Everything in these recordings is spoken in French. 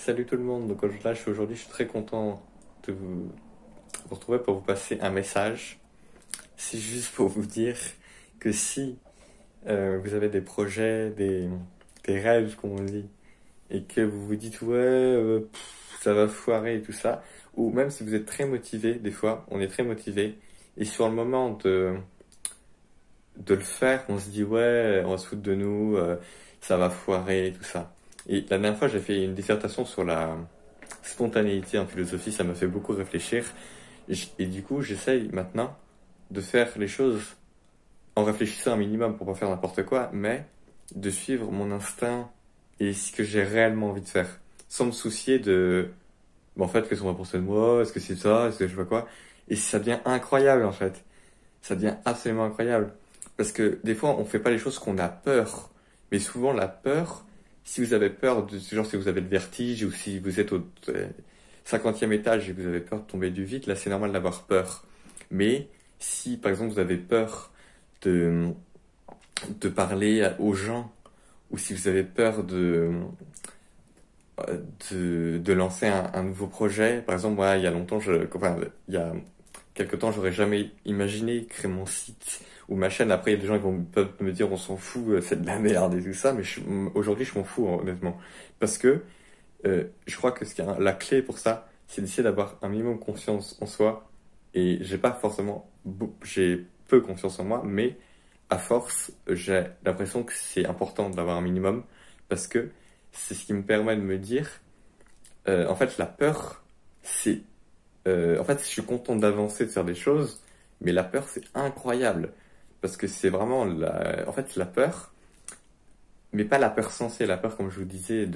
Salut tout le monde, donc là aujourd'hui je suis très content de vous retrouver pour vous passer un message. C'est juste pour vous dire que si vous avez des projets, des rêves comme on dit, et que vous vous dites ouais ça va foirer et tout ça, ou même si vous êtes très motivé, des fois on est très motivé, et sur le moment de le faire, on se dit ouais on va se foutre de nous, ça va foirer et tout ça. Et la dernière fois j'ai fait une dissertation sur la spontanéité en philosophie, ça m'a fait beaucoup réfléchir. Et du coup, j'essaye maintenant de faire les choses en réfléchissant un minimum pour pas faire n'importe quoi, mais de suivre mon instinct et ce que j'ai réellement envie de faire, sans me soucier de, bon, en fait, qu'est-ce qu'on va penser de moi, est-ce que c'est ça, est-ce que je vois quoi. Et ça devient incroyable en fait, ça devient absolument incroyable, parce que des fois, on fait pas les choses qu'on a peur, mais souvent la peur, si vous avez peur de, genre si vous avez le vertige ou si vous êtes au 50e étage et que vous avez peur de tomber du vide, là c'est normal d'avoir peur. Mais si par exemple vous avez peur de, de parler aux gens, ou si vous avez peur de lancer un nouveau projet, par exemple moi il y a longtemps, enfin, il y a quelque temps j'aurais jamais imaginé créer mon site ou ma chaîne. Après il y a des gens qui peuvent me dire on s'en fout, c'est de la merde et tout ça, mais aujourd'hui je m'en fous honnêtement. Parce que je crois que la clé pour ça, c'est d'essayer d'avoir un minimum confiance en soi. Et j'ai pas forcément, j'ai peu confiance en moi, mais à force, j'ai l'impression que c'est important d'avoir un minimum parce que c'est ce qui me permet de me dire, en fait, la peur, c'est, en fait, je suis content d'avancer, de faire des choses, mais la peur, c'est incroyable parce que c'est vraiment en fait, la peur, mais pas la peur sensée, la peur, comme je vous disais,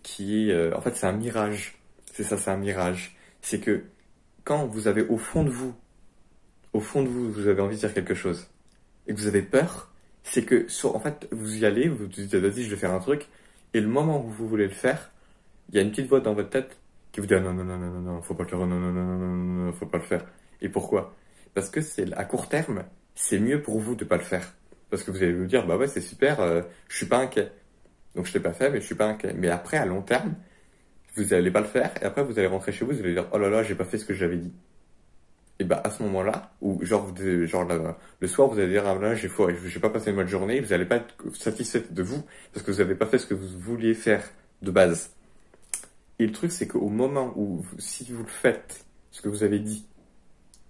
qui est, en fait, c'est un mirage. C'est ça, c'est un mirage. C'est que quand vous avez au fond de vous, vous avez envie de dire quelque chose et que vous avez peur, c'est que, en fait, vous y allez, vous vous dites, vas-y, je vais faire un truc, et le moment où vous voulez le faire, il y a une petite voix dans votre tête qui vous dit, ah, non, non, non, non, non, non, faut pas le faire, non, non, non, non, non, non, non, faut pas le faire. Et pourquoi? Parce que c'est, à court terme, c'est mieux pour vous de pas le faire. Parce que vous allez vous dire, bah ouais, c'est super, je suis pas inquiet. Donc je l'ai pas fait, mais je suis pas inquiet. Mais après, à long terme, vous allez pas le faire, et après vous allez rentrer chez vous, vous allez dire, oh là là, j'ai pas fait ce que j'avais dit. Et bah à ce moment-là, ou genre le soir, vous allez dire, ah là, j'ai pas passé une bonne journée, vous allez pas être satisfait de vous, parce que vous avez pas fait ce que vous vouliez faire de base. Et le truc, c'est qu'au moment où, si vous le faites, ce que vous avez dit,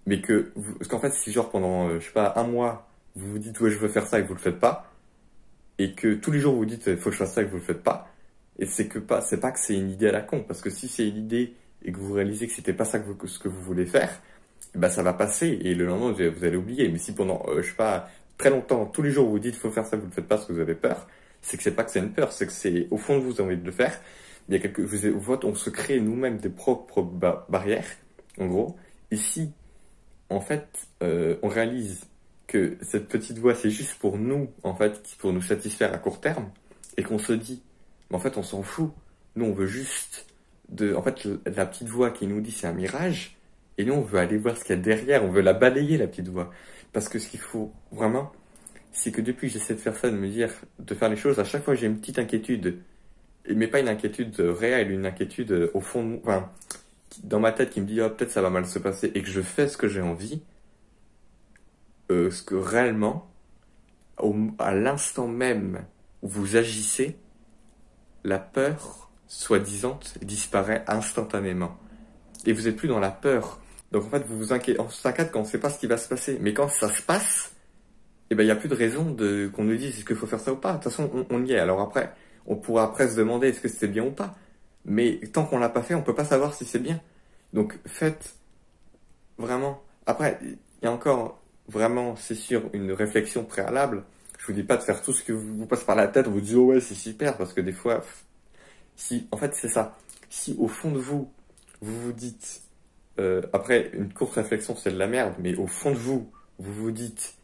mais parce qu'en fait, si genre pendant, je sais pas, un mois, vous vous dites, ouais, je veux faire ça et que vous le faites pas, et que tous les jours vous dites, il faut que je fasse ça et que vous le faites pas, et c'est pas que c'est une idée à la con, parce que si c'est une idée et que vous réalisez que c'était pas ça ce que vous voulez faire, bah ça va passer et le lendemain vous allez oublier. Mais si pendant, je sais pas, très longtemps, tous les jours vous dites faut faire ça, vous le faites pas parce que vous avez peur, c'est que c'est pas que c'est une peur, c'est que c'est au fond de vous, vous avez envie de le faire. Il y a on se crée nous-mêmes des propres barrières, en gros. Et si, en fait, on réalise que cette petite voix c'est juste pour nous, en fait, pour nous satisfaire à court terme, et qu'on se dit mais en fait, on s'en fout. Nous, on veut juste en fait, la petite voix qui nous dit c'est un mirage. Et nous, on veut aller voir ce qu'il y a derrière. On veut la balayer, la petite voix. Parce que ce qu'il faut vraiment, c'est que depuis que j'essaie de faire ça, de me dire, de faire les choses, à chaque fois, j'ai une petite inquiétude. Mais pas une inquiétude réelle, une inquiétude au fond, enfin, dans ma tête qui me dit, oh, peut-être ça va mal se passer, et que je fais ce que j'ai envie. Ce que réellement, à l'instant même où vous agissez, la peur, soi-disant, disparaît instantanément. Et vous êtes plus dans la peur. Donc en fait, on s'inquiète quand on sait pas ce qui va se passer. Mais quand ça se passe, eh ben, il n'y a plus de raison qu'on nous dise est-ce qu'il faut faire ça ou pas. De toute façon, on y est. Alors après, on pourra après se demander est-ce que c'était bien ou pas. Mais tant qu'on l'a pas fait, on peut pas savoir si c'est bien. Donc faites vraiment. Après, il y a encore vraiment, c'est sûr, une réflexion préalable. Je vous dis pas de faire tout ce que vous passe par la tête, vous dites oh ouais c'est super, parce que des fois, si, en fait c'est ça. Si au fond de vous, vous vous dites, après une courte réflexion c'est de la merde, mais au fond de vous, vous vous dites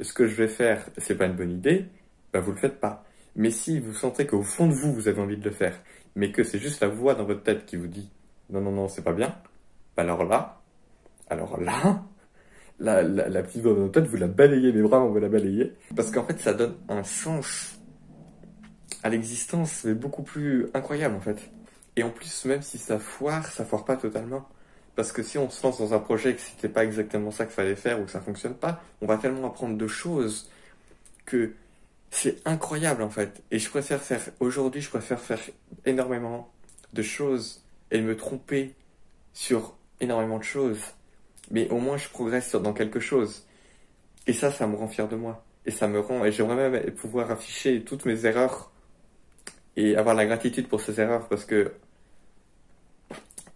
ce que je vais faire c'est pas une bonne idée, bah vous le faites pas. Mais si vous sentez qu'au fond de vous, vous avez envie de le faire, mais que c'est juste la voix dans votre tête qui vous dit non non non c'est pas bien, bah alors là, la petite voix dans votre tête vous la balayez, mais vraiment vous la balayez, parce qu'en fait ça donne un sens à l'existence, c'est beaucoup plus incroyable en fait. Et en plus, même si ça foire pas totalement. Parce que si on se lance dans un projet et que c'était pas exactement ça qu'il fallait faire ou que ça fonctionne pas, on va tellement apprendre de choses que c'est incroyable en fait. Et aujourd'hui, je préfère faire énormément de choses et me tromper sur énormément de choses. Mais au moins, je progresse dans quelque chose. Et ça me rend fier de moi. Et j'aimerais même pouvoir afficher toutes mes erreurs et avoir la gratitude pour ces erreurs parce que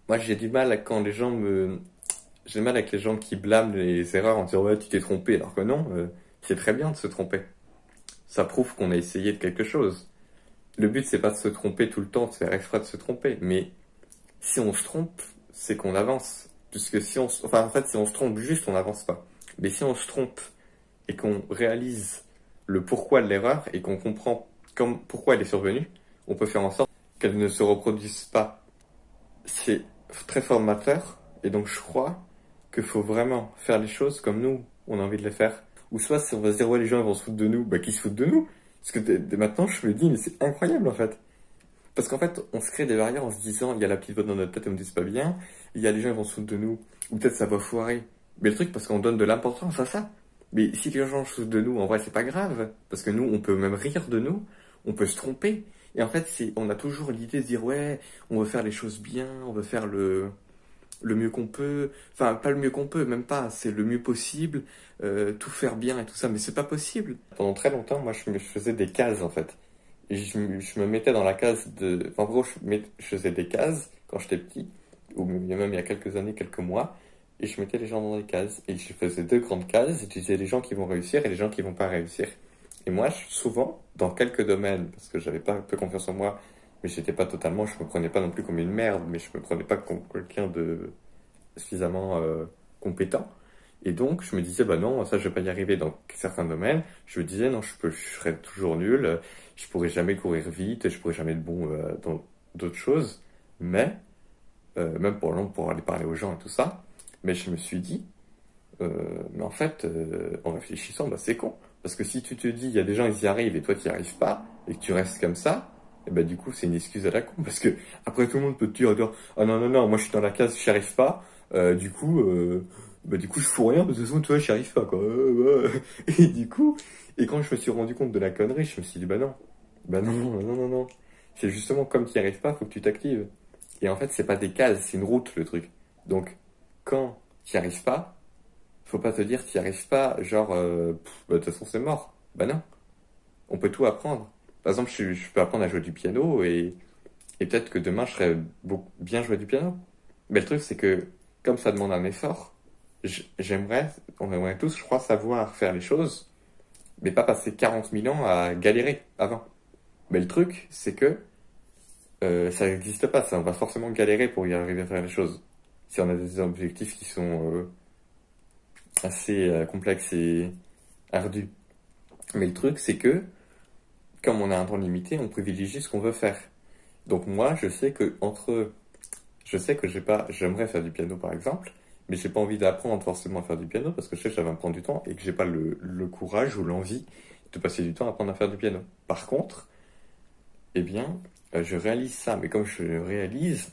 moi, j'ai du mal avec les gens qui blâment les erreurs en disant ouais, tu t'es trompé, alors que non, c'est très bien de se tromper. Ça prouve qu'on a essayé de quelque chose. Le but, c'est pas de se tromper tout le temps, de faire exprès de se tromper, mais si on se trompe, c'est qu'on avance. Puisque enfin, en fait, si on se trompe juste, on n'avance pas. Mais si on se trompe et qu'on réalise le pourquoi de l'erreur et qu'on comprend pourquoi elle est survenue, on peut faire en sorte qu'elle ne se reproduise pas. C'est très formateur, et donc je crois qu'il faut vraiment faire les choses comme nous, on a envie de les faire. Ou soit si on va se dire ouais les gens ils vont se foutre de nous, bah qu'ils se foutent de nous. Parce que dès maintenant je me dis mais c'est incroyable en fait. Parce qu'en fait on se crée des barrières en se disant il y a la petite voix dans notre tête et on me dit c'est pas bien, il y a les gens ils vont se foutre de nous, ou peut-être ça va foirer. Mais le truc parce qu'on donne de l'importance à ça. Mais si les gens se foutent de nous, en vrai c'est pas grave, parce que nous on peut même rire de nous, on peut se tromper. Et en fait on a toujours l'idée de dire ouais on veut faire les choses bien, on veut faire le mieux qu'on peut, enfin pas le mieux qu'on peut, même pas, c'est le mieux possible, tout faire bien et tout ça, mais c'est pas possible. Pendant très longtemps, moi je faisais des cases en fait. Et je me mettais dans la case de... En gros, je faisais des cases quand j'étais petit, ou même il y a quelques années, quelques mois, et je mettais les gens dans des cases. Et je faisais deux grandes cases, et je disais les gens qui vont réussir et les gens qui vont pas réussir. Et moi, souvent, dans quelques domaines, parce que j'avais pas un peu confiance en moi, mais j'étais pas totalement, je me prenais pas non plus comme une merde, mais je me prenais pas comme quelqu'un de suffisamment compétent. Et donc, je me disais, bah non, ça, je vais pas y arriver dans certains domaines. Je me disais, non, je serai toujours nul, je pourrai jamais courir vite, je pourrai jamais être bon dans d'autres choses. Mais, même pour aller parler aux gens et tout ça, mais je me suis dit, mais en fait, en réfléchissant, bah c'est con. Parce que si tu te dis, il y a des gens, ils y arrivent et toi, tu n'y arrives pas, et que tu restes comme ça, et bah du coup, c'est une excuse à la con. Parce que après, tout le monde peut te dire, ah non, non, non, moi je suis dans la case, je n'y arrive pas, du coup, je fous rien, parce que de toute façon, toi, je n'y arrive pas, quoi. Et du coup, et quand je me suis rendu compte de la connerie, je me suis dit, bah non, non, non, non, non. C'est justement comme tu n'y arrives pas, faut que tu t'actives. Et en fait, c'est pas des cases, c'est une route, le truc. Donc, quand tu n'y arrives pas, faut pas te dire tu n'y arrives pas, genre, de toute façon c'est mort. Bah non, on peut tout apprendre. Par exemple, je peux apprendre à jouer du piano et peut-être que demain je serai bien jouer du piano. Mais le truc c'est que comme ça demande un effort, on aimerait tous, je crois, savoir faire les choses, mais pas passer 40 000 ans à galérer avant. Mais le truc c'est que ça n'existe pas, ça, on va forcément galérer pour y arriver à faire les choses. Si on a des objectifs qui sont assez complexe et ardu. Mais le truc, c'est que, comme on a un temps limité, on privilégie ce qu'on veut faire. Donc moi, je sais que j'aimerais faire du piano par exemple, mais j'ai pas envie d'apprendre forcément à faire du piano parce que je sais que ça va me prendre du temps et que j'ai pas le courage ou l'envie de passer du temps à apprendre à faire du piano. Par contre, eh bien, je réalise ça, mais comme je le réalise,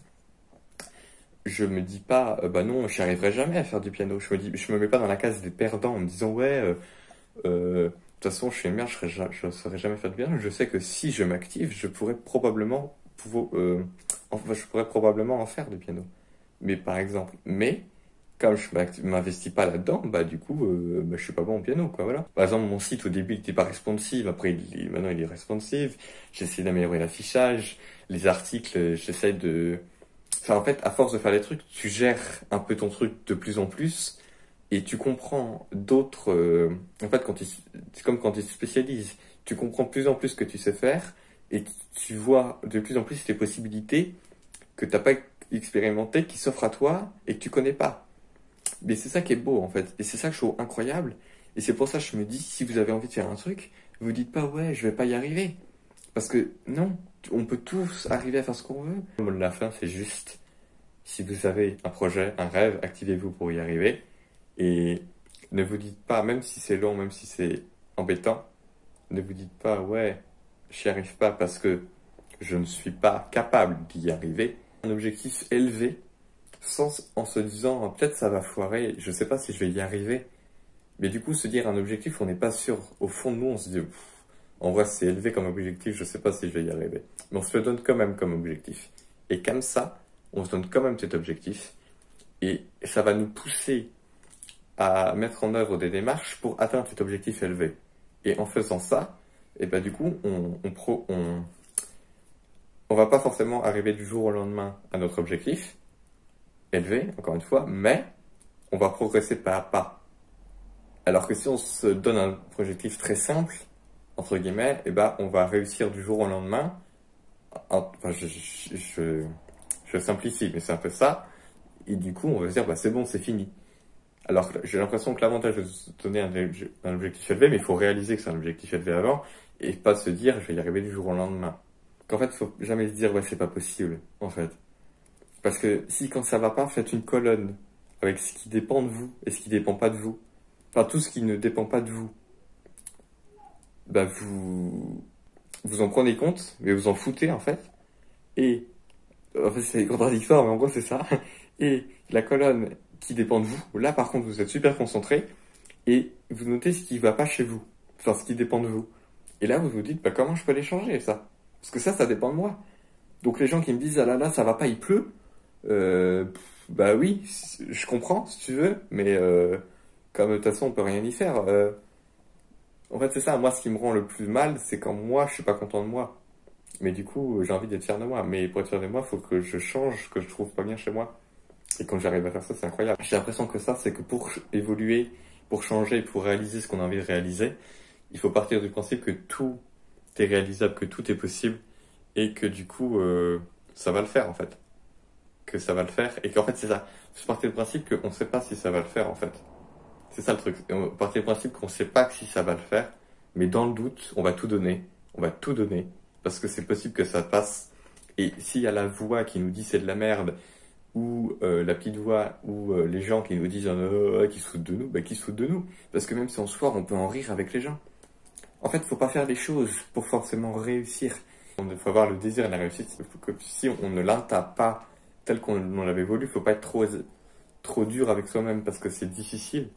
je me dis pas, bah non, j'y arriverai jamais à faire du piano. Je me mets pas dans la case des perdants en me disant, ouais, de toute façon, je suis une merde, je saurais jamais faire du piano. Je sais que si je m'active, je pourrais probablement en faire du piano. Mais par exemple, comme je m'investis pas là-dedans, bah du coup, je suis pas bon au piano, quoi, voilà. Par exemple, mon site au début il était pas responsive, après maintenant il est responsive. J'essaie d'améliorer l'affichage, les articles, j'essaie de Enfin, en fait, à force de faire des trucs, tu gères un peu ton truc de plus en plus et tu comprends d'autres. En fait, c'est comme quand tu te spécialises, tu comprends de plus en plus ce que tu sais faire et tu vois de plus en plus les possibilités que tu n'as pas expérimentées qui s'offrent à toi et que tu connais pas. Mais c'est ça qui est beau en fait et c'est ça que je trouve incroyable et c'est pour ça que je me dis si vous avez envie de faire un truc, vous dites pas ouais, je vais pas y arriver. Parce que non, on peut tous arriver à faire ce qu'on veut. Le mot de la fin, c'est juste, si vous avez un projet, un rêve, activez-vous pour y arriver. Et ne vous dites pas, même si c'est long, même si c'est embêtant, ne vous dites pas, ouais, j'y arrive pas parce que je ne suis pas capable d'y arriver. Un objectif élevé, en se disant, peut-être ça va foirer, je sais pas si je vais y arriver. Mais du coup, se dire un objectif, on n'est pas sûr. Au fond de nous, on se dit, en vrai, c'est élevé comme objectif, je sais pas si je vais y arriver. Mais on se le donne quand même comme objectif. Et comme ça, on se donne quand même cet objectif. Et ça va nous pousser à mettre en œuvre des démarches pour atteindre cet objectif élevé. Et en faisant ça, et ben du coup, on va pas forcément arriver du jour au lendemain à notre objectif élevé, encore une fois, mais on va progresser pas à pas. Alors que si on se donne un objectif très simple, entre guillemets, et ben on va réussir du jour au lendemain. Enfin, je simplifie, mais c'est un peu ça. Et du coup, on va se dire, bah c'est bon, c'est fini. Alors j'ai l'impression que l'avantage de se donner un objectif élevé, mais il faut réaliser que c'est un objectif élevé avant, et pas se dire, je vais y arriver du jour au lendemain. Qu'en fait, il faut jamais se dire, ouais, c'est pas possible, en fait. Parce que si quand ça va pas, faites une colonne avec ce qui dépend de vous et ce qui dépend pas de vous. Enfin, tout ce qui ne dépend pas de vous. Bah, vous en prenez compte, mais vous en foutez, en fait. Et, en fait, c'est contradictoire, mais en gros, c'est ça. Et la colonne qui dépend de vous, là, par contre, vous êtes super concentré et vous notez ce qui va pas chez vous. Enfin, ce qui dépend de vous. Et là, vous vous dites, bah, comment je peux les changer, ça? Parce que ça dépend de moi. Donc, les gens qui me disent, ah là là, ça va pas, il pleut. Bah oui, je comprends, si tu veux, mais comme de toute façon, on peut rien y faire. En fait, c'est ça, moi, ce qui me rend le plus mal, c'est quand moi, je suis pas content de moi. Mais du coup, j'ai envie d'être fier de moi. Mais pour être fier de moi, il faut que je change ce que je trouve pas bien chez moi. Et quand j'arrive à faire ça, c'est incroyable. J'ai l'impression que ça, c'est que pour évoluer, pour changer, pour réaliser ce qu'on a envie de réaliser, il faut partir du principe que tout est réalisable, que tout est possible, et que du coup, ça va le faire, en fait. Que ça va le faire, et qu'en fait, c'est ça. Il faut partir du principe qu'on ne sait pas si ça va le faire, en fait. C'est ça le truc. On partir du principe qu'on ne sait pas si ça va le faire, mais dans le doute, on va tout donner. On va tout donner, parce que c'est possible que ça passe. Et s'il y a la voix qui nous dit c'est de la merde, ou la petite voix, ou les gens qui nous disent qui se foutent de nous, bah qui se foutent de nous. Parce que même si on se foire, on peut en rire avec les gens. En fait, faut pas faire les choses pour forcément réussir. Il faut avoir le désir et la réussite. Il faut que si on ne l'atteint pas tel qu'on l'avait voulu, faut pas être trop dur avec soi-même parce que c'est difficile.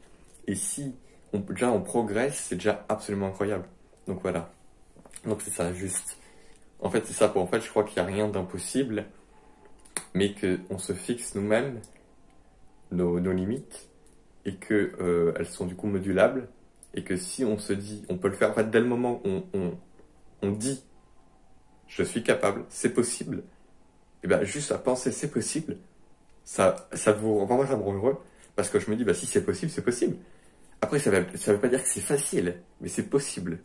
Et si déjà on progresse, c'est déjà absolument incroyable. Donc voilà. Donc c'est ça, juste. En fait, c'est ça. En fait, je crois qu'il n'y a rien d'impossible, mais qu'on se fixe nous-mêmes nos limites et que elles sont du coup modulables et que si on se dit, on peut le faire. En fait, dès le moment où on dit, je suis capable, c'est possible. Et ben juste à penser, c'est possible. Moi, ça me rend heureux parce que je me dis, bah si c'est possible, c'est possible. Après, ça veut pas dire que c'est facile, mais c'est possible.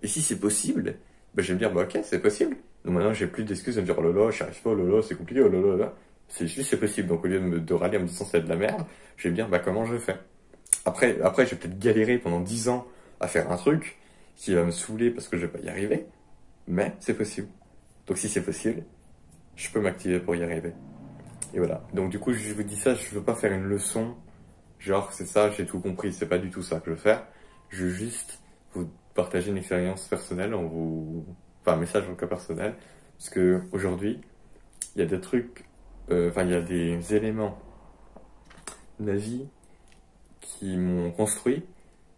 Et si c'est possible, bah, je vais me dire, bah ok, c'est possible. Donc maintenant, j'ai plus d'excuses de me dire, oh là là, j'y arrive pas, oh là là, c'est compliqué, oh là là là. C'est juste, c'est possible. Donc au lieu de râler en me disant c'est de la merde, je vais me dire, bah comment je fais. Après, je vais peut-être galérer pendant 10 ans à faire un truc qui va me saouler parce que je vais pas y arriver, mais c'est possible. Donc si c'est possible, je peux m'activer pour y arriver. Et voilà. Donc du coup, je vous dis ça, je veux pas faire une leçon. Genre, c'est ça, j'ai tout compris. C'est pas du tout ça que je veux faire. Je veux juste vous partager une expérience personnelle enfin, un message en cas personnel. Parce que aujourd'hui, il y a des trucs, il y a des éléments de ma vie qui m'ont construit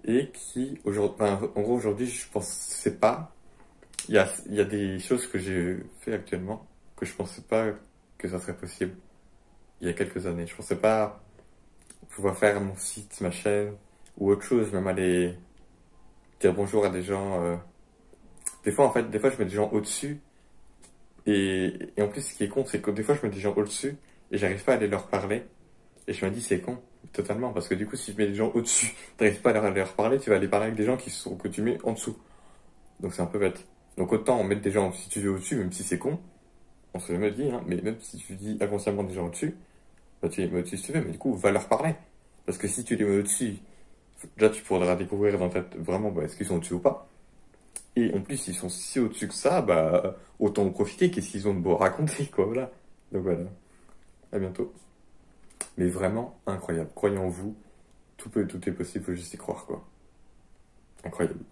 et qui, aujourd'hui, en gros, aujourd'hui, je pensais pas. Il y a des choses que j'ai fait actuellement que je pensais pas que ça serait possible. Il y a quelques années. Je pensais pas pouvoir faire mon site, ma chaîne, ou autre chose, même aller dire bonjour à des gens. Des fois, je mets des gens au-dessus. Et en plus, ce qui est con, c'est que des fois, je mets des gens au-dessus et j'arrive pas à aller leur parler. Et je me dis, c'est con, totalement. Parce que du coup, si tu mets des gens au-dessus, t'arrives pas à leur parler, tu vas aller parler avec des gens que tu mets en dessous. Donc c'est un peu bête. Donc autant mettre des gens, si tu veux au-dessus, même si c'est con, on se le dit, hein, mais même si tu dis inconsciemment des gens au-dessus, bah, tu les mets au-dessus si tu veux, mais du coup, va leur parler. Parce que si tu les mets au-dessus, déjà, tu pourras découvrir dans ta tête vraiment, bah, est-ce qu'ils sont au-dessus ou pas. Et en plus, ils sont si au-dessus que ça, bah, autant en profiter, qu'est-ce qu'ils ont de beau à raconter, quoi, voilà. Donc voilà. À bientôt. Mais vraiment incroyable. Croyez en vous. Tout est possible, faut juste y croire, quoi. Incroyable.